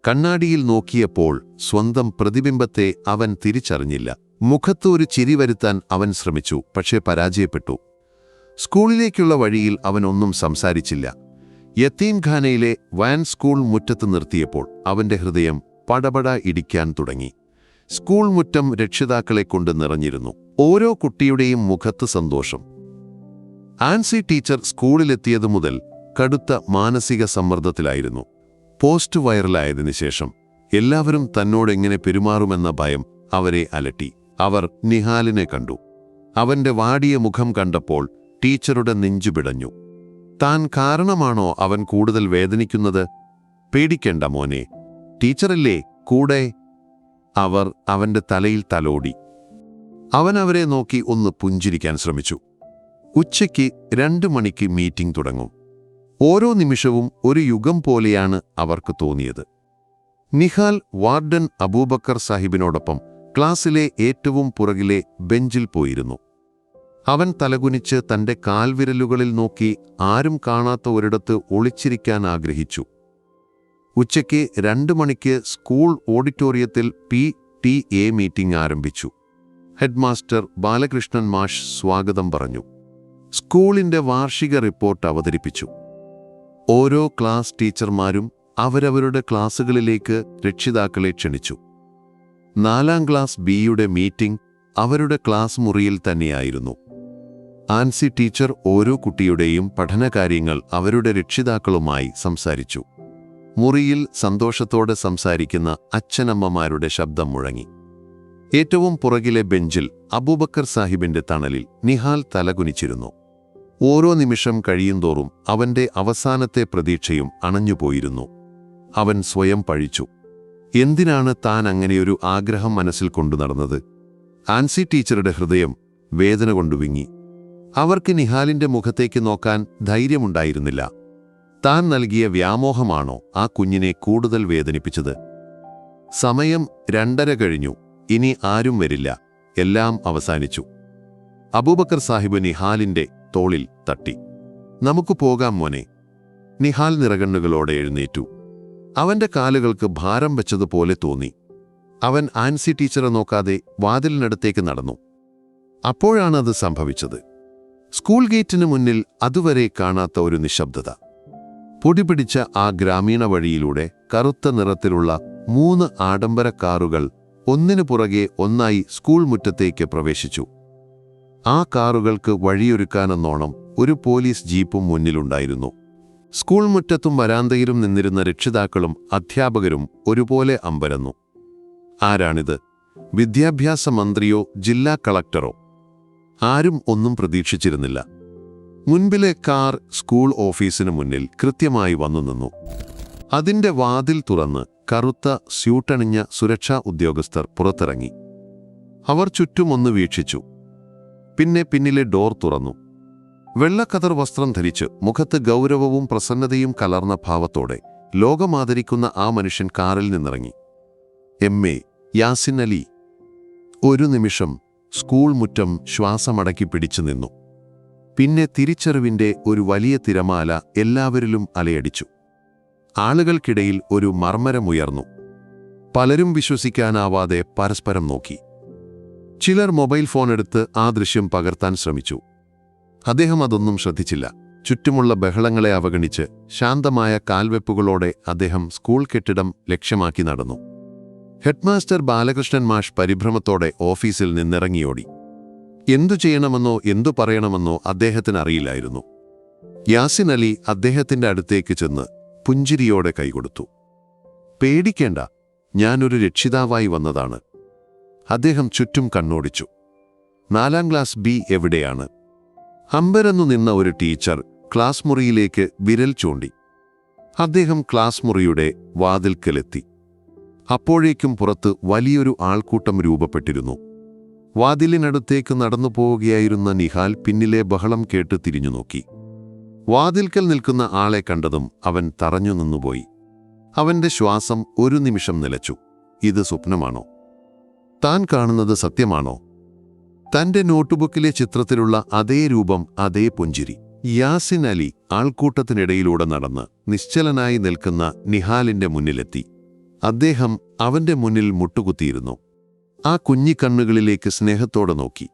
കണ്ണാടിയിൽ നോക്കിയപ്പോൾ സ്വന്തം പ്രതിബിംബത്തെ അവൻ തിരിച്ചറിഞ്ഞില്ല. മുഖത്ത് ഒരു ചിരി വരുത്താൻ അവൻ ശ്രമിച്ചു, പക്ഷേ പരാജയപ്പെട്ടു. സ്കൂളിലേക്കുള്ള വഴിയിൽ അവൻ ഒന്നും സംസാരിച്ചില്ല. യത്തീംഖാനയിലെ വാൻ സ്കൂൾ മുറ്റത്ത് നിർത്തിയപ്പോൾ അവന്റെ ഹൃദയം പടപട ഇടിക്കാൻ തുടങ്ങി. സ്കൂൾ മുറ്റം രക്ഷിതാക്കളെ കൊണ്ട് നിറഞ്ഞിരുന്നു. ഓരോ കുട്ടിയുടെയും മുഖത്ത് സന്തോഷം. ആൻസി ടീച്ചർ സ്കൂളിലെത്തിയതു മുതൽ കടുത്ത മാനസിക സമ്മർദ്ദത്തിലായിരുന്നു. പോസ്റ്റ് വൈറലായതിനു ശേഷം എല്ലാവരും തന്നോടെങ്ങനെ പെരുമാറുമെന്ന ഭയം അവരെ അലട്ടി. അവർ നിഹാലിനെ കണ്ടു. അവന്റെ വാടിയ മുഖം കണ്ടപ്പോൾ ടീച്ചറുടെ നെഞ്ചു പിടഞ്ഞു. താൻ കാരണമാണോ അവൻ കൂടുതൽ വേദനിക്കുന്നത്? പേടിക്കേണ്ട മോനെ, ടീച്ചറല്ലേ കൂടെ. അവർ അവന്റെ തലയിൽ തലോടി. അവൻ അവരെ നോക്കി ഒന്ന് പുഞ്ചിരിക്കാൻ ശ്രമിച്ചു. ഉച്ചയ്ക്ക് 2 മണിക്ക് മീറ്റിംഗ് തുടങ്ങും. ഓരോ നിമിഷവും ഒരു യുഗം പോലെയാണ് അവർക്ക് തോന്നിയത്. നിഹാൽ വാർഡൻ അബൂബക്കർ സാഹിബിനോടൊപ്പം ക്ലാസ്സിലെ ഏറ്റവും പുറകിലെ ബെഞ്ചിൽ പോയിരുന്നു. അവൻ തലകുനിച്ച് തന്റെ കാൽവിരലുകളിൽ നോക്കി ആരും കാണാത്ത ഒരിടത്ത് ഒളിച്ചിരിക്കാൻ ആഗ്രഹിച്ചു. ഉച്ചയ്ക്ക് 2 മണിക്ക് സ്കൂൾ ഓഡിറ്റോറിയത്തിൽ PTA മീറ്റിംഗ് ആരംഭിച്ചു. ഹെഡ്മാസ്റ്റർ ബാലകൃഷ്ണൻ മാഷ് സ്വാഗതം പറഞ്ഞു. സ്കൂളിന്റെ വാർഷിക റിപ്പോർട്ട് അവതരിപ്പിച്ചു. ഓരോ ക്ലാസ് ടീച്ചർമാരും അവരവരുടെ ക്ലാസുകളിലേക്ക് രക്ഷിതാക്കളെ ക്ഷണിച്ചു. 4ാം ക്ലാസ് ബിയുടെ മീറ്റിംഗ് അവരുടെ ക്ലാസ് മുറിയിൽ തന്നെയായിരുന്നു. ആൻസി ടീച്ചർ ഓരോ കുട്ടിയുടെയും പഠനകാര്യങ്ങൾ അവരുടെ രക്ഷിതാക്കളുമായി സംസാരിച്ചു. മുറിയിൽ സന്തോഷത്തോടെ സംസാരിക്കുന്ന അച്ഛനമ്മമാരുടെ ശബ്ദം മുഴങ്ങി. ഏറ്റവും പുറകിലെ ബെഞ്ചിൽ അബൂബക്കർ സാഹിബിന്റെ തണലിൽ നിഹാൽ തലകുനിച്ചിരുന്നു. ഓരോ നിമിഷം കഴിയുന്തോറും അവന്റെ അവസാനത്തെ പ്രതീക്ഷയും അണഞ്ഞുപോയിരുന്നു. അവൻ സ്വയം പഴിച്ചു. എന്തിനാണ് താൻ അങ്ങനെയൊരു ആഗ്രഹം മനസ്സിൽ കൊണ്ടു നടന്നത്? ആൻസി ടീച്ചറുടെ ഹൃദയം വേദന കൊണ്ടു വിങ്ങി. അവർക്ക് നിഹാലിന്റെ മുഖത്തേക്ക് നോക്കാൻ ധൈര്യമുണ്ടായിരുന്നില്ല. താൻ നൽകിയ വ്യാമോഹമാണോ ആ കുഞ്ഞിനെ കൂടുതൽ വേദനിപ്പിച്ചത്? സമയം 2:30 കഴിഞ്ഞു. ഇനി ആരും വരില്ല. എല്ലാം അവസാനിച്ചു. അബൂബക്കർ സാഹിബ് നിഹാലിന്റെ തോളിൽ തട്ടി. നമുക്ക് പോകാം മോനെ. നിഹാൽ നിറകണ്ണുകളോടെ എഴുന്നേറ്റു. അവന്റെ കാലുകൾക്ക് ഭാരം വെച്ചതുപോലെ തോന്നി. അവൻ ആൻസി ടീച്ചറെ നോക്കാതെ വാതിലിനടുത്തേക്ക് നടന്നു. അപ്പോഴാണ് അത് സംഭവിച്ചത്. സ്കൂൾ ഗേറ്റിന് മുന്നിൽ അതുവരെ കാണാത്ത ഒരു നിശബ്ദത. പൊടിപിടിച്ച ആ ഗ്രാമീണ വഴിയിലൂടെ കറുത്ത നിറത്തിലുള്ള 3 ആഡംബര കാറുകൾ ഒന്നിനു പുറകെ ഒന്നായി സ്കൂൾ മുറ്റത്തേക്ക് പ്രവേശിച്ചു. ആ കാറുകൾക്ക് വഴിയൊരുക്കാനെന്നോണം ഒരു പോലീസ് ജീപ്പും മുന്നിലുണ്ടായിരുന്നു. സ്കൂൾ മുറ്റത്തും വരാന്തയിലും നിന്നിരുന്ന രക്ഷിതാക്കളും അധ്യാപകരും ഒരുപോലെ അമ്പരന്നു. ആരാണിത്? വിദ്യാഭ്യാസ മന്ത്രിയോ ജില്ലാ കളക്ടറോ? ആരും ഒന്നും പ്രതീക്ഷിച്ചിരുന്നില്ല. മുൻപിലെ കാർ സ്കൂൾ ഓഫീസിനു മുന്നിൽ കൃത്യമായി വന്നു നിന്നു. അതിന്റെ വാതിൽ തുറന്ന് കറുത്ത സ്യൂട്ടണിഞ്ഞ സുരക്ഷാ ഉദ്യോഗസ്ഥർ പുറത്തിറങ്ങി. അവർ ചുറ്റുമൊന്ന് വീക്ഷിച്ചു. പിന്നെ പിന്നിലെ ഡോർ തുറന്നു. വെള്ളക്കതർ വസ്ത്രം ധരിച്ച് മുഖത്ത് ഗൗരവവും പ്രസന്നതയും കലർന്ന ഭാവത്തോടെ ലോകമാദരിക്കുന്ന ആ മനുഷ്യൻ കാറിൽ നിന്നിറങ്ങി. MA യാസിൻ അലി. ഒരു നിമിഷം സ്കൂൾ മുറ്റം ശ്വാസമടക്കി പിടിച്ചു നിന്നു. പിന്നെ തിരിച്ചറിവിന്റെ ഒരു വലിയ തിരമാല എല്ലാവരിലും അലയടിച്ചു. ആളുകൾക്കിടയിൽ ഒരു മർമ്മരമുയർന്നു. പലരും വിശ്വസിക്കാനാവാതെ പരസ്പരം നോക്കി. ചിലർ മൊബൈൽ ഫോൺ എടുത്ത് ആ ദൃശ്യം പകർത്താൻ ശ്രമിച്ചു. അദ്ദേഹം അതൊന്നും ശ്രദ്ധിച്ചില്ല. ചുറ്റുമുള്ള ബഹളങ്ങളെ അവഗണിച്ച് ശാന്തമായ കാൽവെപ്പുകളോടെ അദ്ദേഹം സ്കൂൾ കെട്ടിടം ലക്ഷ്യമാക്കി നടന്നു. ഹെഡ്മാസ്റ്റർ ബാലകൃഷ്ണൻ മാഷ് പരിഭ്രമത്തോടെ ഓഫീസിൽ നിന്നിറങ്ങിയോടി. എന്തു ചെയ്യണമെന്നോ എന്തു പറയണമെന്നോ അദ്ദേഹത്തിന് അറിയില്ലായിരുന്നു. യാസിൻ അലി അദ്ദേഹത്തിന്റെ അടുത്തേക്ക് ചെന്ന് പുഞ്ചിരിയോടെ കൈകൊടുത്തു. പേടിക്കേണ്ട, ഞാനൊരു രക്ഷിതാവായി വന്നതാണ്. അദ്ദേഹം ചുറ്റും കണ്ണോടിച്ചു. 4ാം ക്ലാസ് ബി എവിടെയാണ്? അമ്പരന്നു നിന്ന ഒരു ടീച്ചർ ക്ലാസ് മുറിയിലേക്ക് വിരൽ ചൂണ്ടി. അദ്ദേഹം ക്ലാസ് മുറിയുടെ വാതിൽക്കലെത്തി. അപ്പോഴേക്കും പുറത്ത് വലിയൊരു ആൾക്കൂട്ടം രൂപപ്പെട്ടിരുന്നു. വാതിലിനടുത്തേക്ക് നടന്നു പോവുകയായിരുന്ന നിഹാൽ പിന്നിലെ ബഹളം കേട്ട് തിരിഞ്ഞുനോക്കി. വാതിൽക്കൽ നിൽക്കുന്ന ആളെ കണ്ടതും അവൻ തറഞ്ഞു നിന്നുപോയി. അവന്റെ ശ്വാസം ഒരു നിമിഷം നിലച്ചു. ഇത് സ്വപ്നമാണോ? താൻ കാണുന്നത് സത്യമാണോ? തന്റെ നോട്ട്ബുക്കിലെ ചിത്രത്തിലുള്ള അതേ രൂപം, അതേ പുഞ്ചിരി. യാസിൻ അലി ആൾക്കൂട്ടത്തിനിടയിലൂടെ നടന്ന് നിശ്ചലനായി നിൽക്കുന്ന നിഹാലിന്റെ മുന്നിലെത്തി. അദ്ദേഹം അവന്റെ മുന്നിൽ മുട്ടുകുത്തിയിരുന്നു. ആ കുഞ്ഞിക്കണ്ണുകളിലേക്ക് സ്നേഹത്തോടെ നോക്കി.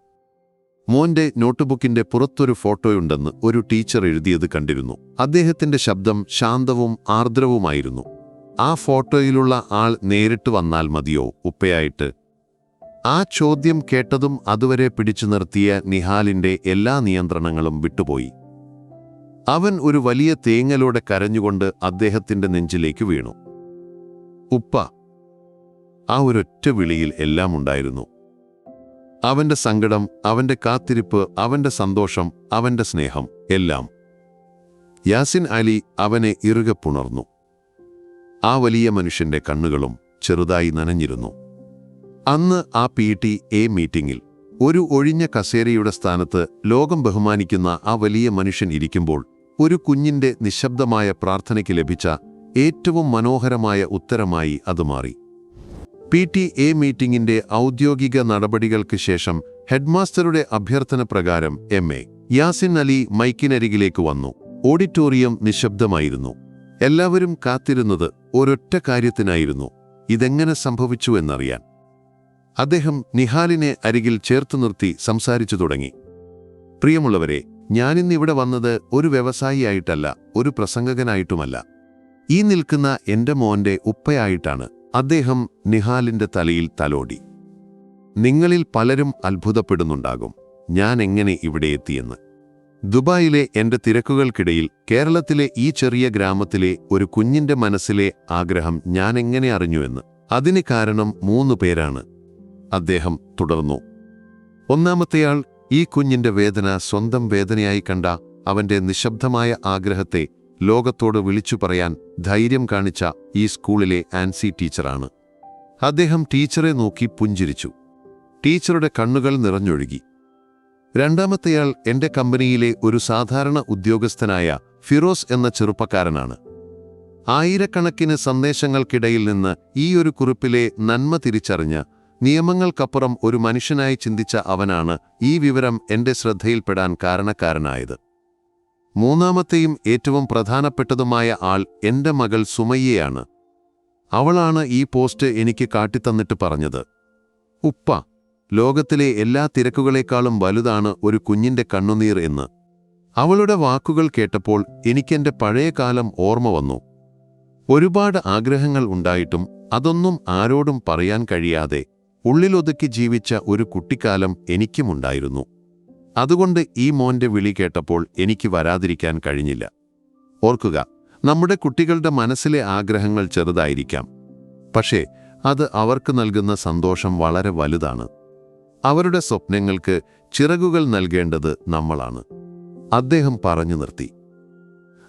മോന്റെ നോട്ട്ബുക്കിന്റെ പുറത്തൊരു ഫോട്ടോയുണ്ടെന്ന് ഒരു ടീച്ചർ എഴുതിയത് കണ്ടിരുന്നു. അദ്ദേഹത്തിന്റെ ശബ്ദം ശാന്തവും ആർദ്രവുമായിരുന്നു. ആ ഫോട്ടോയിലുള്ള ആൾ നേരിട്ട് വന്നാൽ മതിയോ ഉപ്പയായിട്ട്? ആ ചോദ്യം കേട്ടതും അതുവരെ പിടിച്ചു നിർത്തിയ നിഹാലിന്റെ എല്ലാ നിയന്ത്രണങ്ങളും വിട്ടുപോയി. അവൻ ഒരു വലിയ തേങ്ങലോടെ കരഞ്ഞുകൊണ്ട് അദ്ദേഹത്തിന്റെ നെഞ്ചിലേക്ക് വീണു. ഉപ്പ! ആ ഒരൊറ്റ വിളിയിൽ എല്ലാം ഉണ്ടായിരുന്നു. അവന്റെ സങ്കടം, അവന്റെ കാത്തിരിപ്പ്, അവന്റെ സന്തോഷം, അവന്റെ സ്നേഹം, എല്ലാം. യാസിൻ അലി അവനെ ഇറുകെ പുണർന്നു. ആ വലിയ മനുഷ്യന്റെ കണ്ണുകളും ചെറുതായി നനഞ്ഞിരുന്നു. അന്ന് ആ PTA മീറ്റിംഗിൽ ഒരു ഒഴിഞ്ഞ കസേരയുടെ സ്ഥാനത്ത് ലോകം ബഹുമാനിക്കുന്ന ആ വലിയ മനുഷ്യൻ ഇരിക്കുമ്പോൾ ഒരു കുഞ്ഞിന്റെ നിശബ്ദമായ പ്രാർത്ഥനയ്ക്ക് ലഭിച്ച ഏറ്റവും മനോഹരമായ ഉത്തരമായി അത് മാറി. PTA മീറ്റിംഗിന്റെ ഔദ്യോഗിക നടപടികൾക്ക് ശേഷം ഹെഡ്മാസ്റ്ററുടെ അഭ്യർത്ഥന പ്രകാരം MA യാസിൻ അലി മൈക്കിനരികിലേക്ക് വന്നു. ഓഡിറ്റോറിയം നിശബ്ദമായിരുന്നു. എല്ലാവരും കാത്തിരുന്നത് ഒരൊറ്റ കാര്യത്തിനായിരുന്നു: ഇതെങ്ങനെ സംഭവിച്ചു എന്നറിയാൻ. അദ്ദേഹം നിഹാലിനെ അരികിൽ ചേർത്തു നിർത്തി സംസാരിച്ചു തുടങ്ങി. പ്രിയമുള്ളവരെ, ഞാനിന്നിവിടെ വന്നത് ഒരു വ്യവസായിയായിട്ടല്ല, ഒരു പ്രസംഗകനായിട്ടുമല്ല. ഈ നിൽക്കുന്ന എന്റെ മോന്റെ ഉപ്പയായിട്ടാണ്. അദ്ദേഹം നിഹാലിന്റെ തലയിൽ തലോടി. നിങ്ങളിൽ പലരും അത്ഭുതപ്പെടുന്നുണ്ടാകും ഞാൻ എങ്ങനെ ഇവിടെ എത്തിയെന്ന്. ദുബായിലെ എന്റെ തിരക്കുകൾക്കിടയിൽ കേരളത്തിലെ ഈ ചെറിയ ഗ്രാമത്തിലെ ഒരു കുഞ്ഞിന്റെ മനസ്സിലെ ആഗ്രഹം ഞാൻ എങ്ങനെ അറിഞ്ഞുവെന്ന്. അതിന് കാരണം 3 പേരാണ്, അദ്ദേഹം തുടർന്നു. ഒന്നാമത്തെയാൾ ഈ കുഞ്ഞിന്റെ വേദന സ്വന്തം വേദനയായി കണ്ട അവന്റെ നിശബ്ദമായ ആഗ്രഹത്തെ ലോകത്തോട് വിളിച്ചു പറയാൻ ധൈര്യം കാണിച്ച ഈ സ്കൂളിലെ ആൻസി ടീച്ചറാണ്. അദ്ദേഹം ടീച്ചറെ നോക്കി പുഞ്ചിരിച്ചു. ടീച്ചറുടെ കണ്ണുകൾ നിറഞ്ഞൊഴുകി. രണ്ടാമത്തെയാൾ എന്റെ കമ്പനിയിലെ ഒരു സാധാരണ ഉദ്യോഗസ്ഥനായ ഫിറോസ് എന്ന ചെറുപ്പക്കാരനാണ്. ആയിരക്കണക്കിന് സന്ദേശങ്ങൾക്കിടയിൽ നിന്ന് ഈ ഒരു കുറിപ്പിലെ നന്മ തിരിച്ചറിഞ്ഞ് നിയമങ്ങൾക്കപ്പുറം ഒരു മനുഷ്യനായി ചിന്തിച്ച അവനാണ് ഈ വിവരം എന്റെ ശ്രദ്ധയിൽപ്പെടാൻ കാരണക്കാരനായത്. മൂന്നാമത്തെയും ഏറ്റവും പ്രധാനപ്പെട്ടതുമായ ആൾ എന്റെ മകൾ സുമയ്യയാണ്. അവളാണ് ഈ പോസ്റ്റ് എനിക്ക് കാട്ടിത്തന്നിട്ട് പറഞ്ഞത്: ഉപ്പ, ലോകത്തിലെ എല്ലാ തിരക്കുകളെക്കാളും വലുതാണ് ഒരു കുഞ്ഞിന്റെ കണ്ണുനീർ എന്ന്. അവളുടെ വാക്കുകൾ കേട്ടപ്പോൾ എനിക്കെന്റെ പഴയ കാലം ഓർമ്മ വന്നു. ഒരുപാട് ആഗ്രഹങ്ങൾ ഉണ്ടായിട്ടും അതൊന്നും ആരോടും പറയാൻ കഴിയാതെ ഉള്ളിലൊതുക്കി ജീവിച്ച ഒരു കുട്ടിക്കാലം എനിക്കുമുണ്ടായിരുന്നു. അതുകൊണ്ട് ഈ മോന്റെ വിളി കേട്ടപ്പോൾ എനിക്ക് വരാതിരിക്കാൻ കഴിഞ്ഞില്ല. ഓർക്കുക, നമ്മുടെ കുട്ടികളുടെ മനസ്സിലെ ആഗ്രഹങ്ങൾ ചെറുതായിരിക്കാം, പക്ഷേ അത് അവർക്ക് നൽകുന്ന സന്തോഷം വളരെ വലുതാണ്. അവരുടെ സ്വപ്നങ്ങൾക്ക് ചിറകുകൾ നൽകേണ്ടത് നമ്മളാണ്, അദ്ദേഹം പറഞ്ഞു നിർത്തി.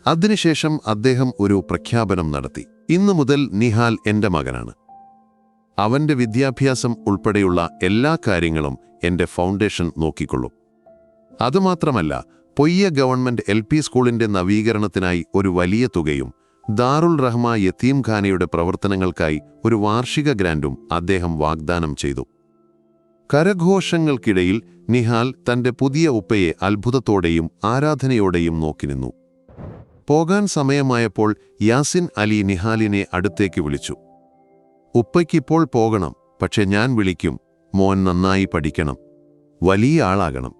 അതിനുശേഷം അദ്ദേഹം ഒരു പ്രഖ്യാപനം നടത്തി: ഇന്നു മുതൽ നിഹാൽ എന്റെ മകനാണ്. അവന്റെ വിദ്യാഭ്യാസം ഉൾപ്പെടെയുള്ള എല്ലാ കാര്യങ്ങളും എന്റെ ഫൗണ്ടേഷൻ നോക്കിക്കൊള്ളും. അതുമാത്രമല്ല, പൊയ്യ ഗവൺമെന്റ് LP സ്കൂളിന്റെ നവീകരണത്തിനായി ഒരു വലിയ തുകയും ദാറുൽ റഹ്മ യതീംഖാനയുടെ പ്രവർത്തനങ്ങൾക്കായി ഒരു വാർഷിക ഗ്രാന്റും അദ്ദേഹം വാഗ്ദാനം ചെയ്തു. കരഘോഷങ്ങൾക്കിടയിൽ നിഹാൽ തന്റെ പുതിയ ഉപ്പയെ അത്ഭുതത്തോടെയും ആരാധനയോടെയും നോക്കി നിന്നു. പോകാൻ സമയമായപ്പോൾ യാസിൻ അലി നിഹാലിനെ അടുത്തേക്ക് വിളിച്ചു. ഉപ്പയ്ക്കിപ്പോൾ പോകണം, പക്ഷെ ഞാൻ വിളിക്കും. മോൻ നന്നായി പഠിക്കണം, വലിയ ആളാകണം.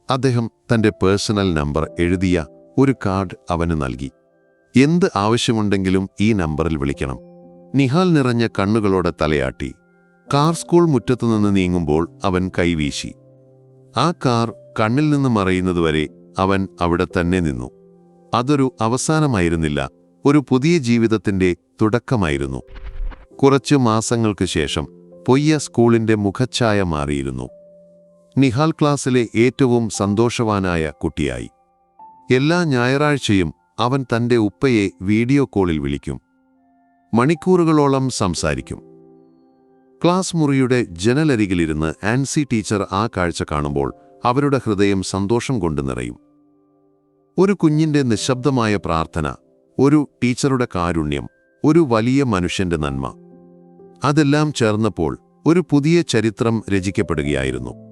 അദ്ദേഹം തന്റെ പേഴ്സണൽ നമ്പർ എഴുതിയ ഒരു കാർഡ് അവന് നൽകി. എന്ത് ആവശ്യമുണ്ടെങ്കിലും ഈ നമ്പറിൽ വിളിക്കണം. നിഹാൽ നിറഞ്ഞ കണ്ണുകളോടെ തലയാട്ടി. കാർ സ്കൂൾ മുറ്റത്തുനിന്ന് നീങ്ങുമ്പോൾ അവൻ കൈവീശി. ആ കാർ കണ്ണിൽ നിന്ന് മറയുന്നതുവരെ അവൻ അവിടെ തന്നെ നിന്നു. അതൊരു അവസാനമായിരുന്നില്ല, ഒരു പുതിയ ജീവിതത്തിന്റെ തുടക്കമായിരുന്നു. കുറച്ചു മാസങ്ങൾക്ക് ശേഷം പൊയ്യ സ്കൂളിന്റെ മുഖച്ഛായ മാറിയിരുന്നു. നിഹാൽ ക്ലാസ്സിലെ ഏറ്റവും സന്തോഷവാനായ കുട്ടിയായി. എല്ലാ ഞായറാഴ്ചയും അവൻ തന്റെ ഉപ്പയെ വീഡിയോ കോളിൽ വിളിക്കും. മണിക്കൂറുകളോളം സംസാരിക്കും. ക്ലാസ് മുറിയുടെ ജനലരികിലിരുന്ന് ആൻസി ടീച്ചർ ആ കാഴ്ച കാണുമ്പോൾ അവരുടെ ഹൃദയം സന്തോഷം കൊണ്ട് നിറയും. ഒരു കുഞ്ഞിന്റെ നിശബ്ദമായ പ്രാർത്ഥന, ഒരു ടീച്ചറുടെ കാരുണ്യം, ഒരു വലിയ മനുഷ്യന്റെ നന്മ, അതെല്ലാം ചേർന്നപ്പോൾ ഒരു പുതിയ ചരിത്രം രചിക്കപ്പെടുകയായിരുന്നു.